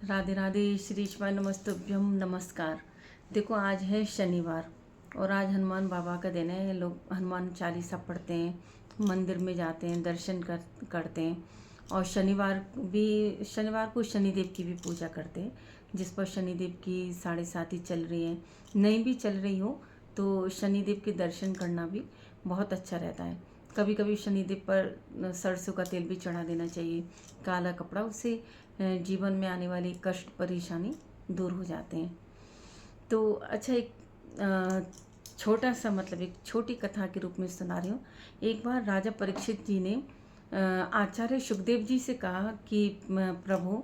राधे राधे। श्री शिवाय नमस्तुभ्यम। नमस्कार। देखो, आज है शनिवार और आज हनुमान बाबा का दिन है। लोग हनुमान चालीसा पढ़ते हैं, मंदिर में जाते हैं, दर्शन करते हैं। और शनिवार को शनिदेव की भी पूजा करते हैं, जिस पर शनिदेव की 7:30 चल रही है, नहीं भी चल रही हो तो शनिदेव के दर्शन करना भी बहुत अच्छा रहता है। कभी कभी शनिदेव पर सरसों का तेल भी चढ़ा देना चाहिए, काला कपड़ा। उससे जीवन में आने वाली कष्ट परेशानी दूर हो जाते हैं। तो अच्छा, एक छोटा सा एक छोटी कथा के रूप में सुना रही हूँ। एक बार राजा परीक्षित जी ने आचार्य सुखदेव जी से कहा कि प्रभु,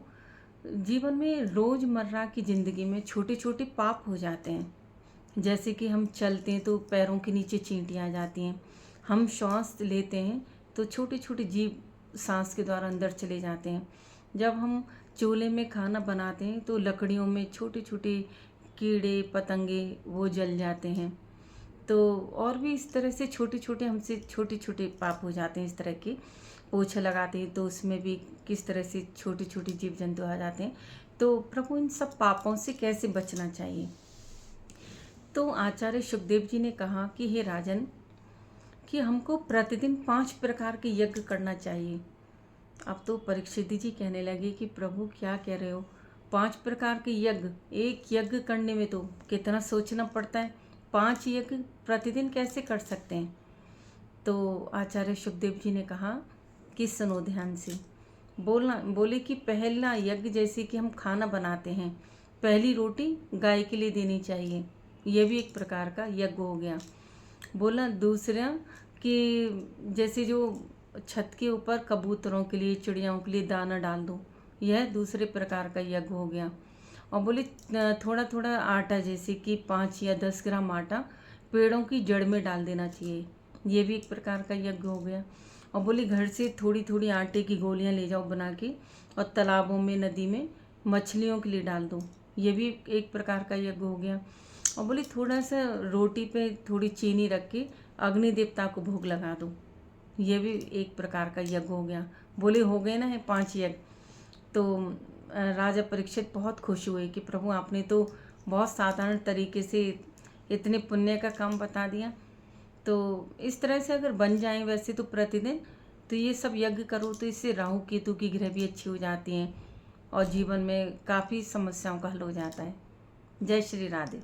जीवन में रोज़मर्रा की ज़िंदगी में छोटे छोटे पाप हो जाते हैं। जैसे कि हम चलते हैं तो पैरों के नीचे चींटियाँ आ जाती हैं, हम श्वास लेते हैं तो छोटे छोटे जीव सांस के द्वारा अंदर चले जाते हैं। जब हम चूल्हे में खाना बनाते हैं तो लकड़ियों में छोटे छोटे कीड़े पतंगे वो जल जाते हैं। तो और भी इस तरह से हमसे छोटे छोटे पाप हो जाते हैं। इस तरह के पोछा लगाते हैं तो उसमें भी किस तरह से छोटे छोटे जीव जंतु आ जाते हैं। तो प्रभु, इन सब पापों से कैसे बचना चाहिए? तो आचार्य सुखदेव जी ने कहा कि हे राजन, कि हमको प्रतिदिन 5 प्रकार के यज्ञ करना चाहिए। अब तो परीक्षित जी कहने लगे कि प्रभु, क्या कह रहे हो? 5 प्रकार के यज्ञ? एक यज्ञ करने में तो कितना सोचना पड़ता है। 5 यज्ञ प्रतिदिन कैसे कर सकते हैं? तो आचार्य सुखदेव जी ने कहा कि सुनो ध्यान से। बोले कि पहला यज्ञ, जैसे कि हम खाना बनाते हैं, पहली रोटी गाय के लिए देनी चाहिए, यह भी एक प्रकार का यज्ञ हो गया। बोला दूसरा कि जैसे जो छत के ऊपर कबूतरों के लिए, चिड़ियाओं के लिए दाना डाल दो, यह दूसरे प्रकार का यज्ञ हो गया। और बोले थोड़ा थोड़ा आटा, जैसे कि 5 या 10 ग्राम आटा पेड़ों की जड़ में डाल देना चाहिए, ये भी एक प्रकार का यज्ञ हो गया। और बोले घर से थोड़ी थोड़ी आटे की गोलियां ले जाओ बना के और तालाबों में, नदी में मछलियों के लिए डाल दो, ये भी एक प्रकार का यज्ञ हो गया। और बोले थोड़ा सा रोटी पे थोड़ी चीनी रख के अग्नि देवता को भोग लगा दो, ये भी एक प्रकार का यज्ञ हो गया। बोले हो गए ना, है 5 यज्ञ। तो राजा परीक्षित बहुत खुश हुए कि प्रभु, आपने तो बहुत साधारण तरीके से इतने पुण्य का काम बता दिया। तो इस तरह से अगर बन जाएं वैसे तो प्रतिदिन, तो ये सब यज्ञ करो तो इससे राहु केतु की ग्रह भी अच्छी हो जाती हैं और जीवन में काफ़ी समस्याओं का हल हो जाता है। जय श्री राधे।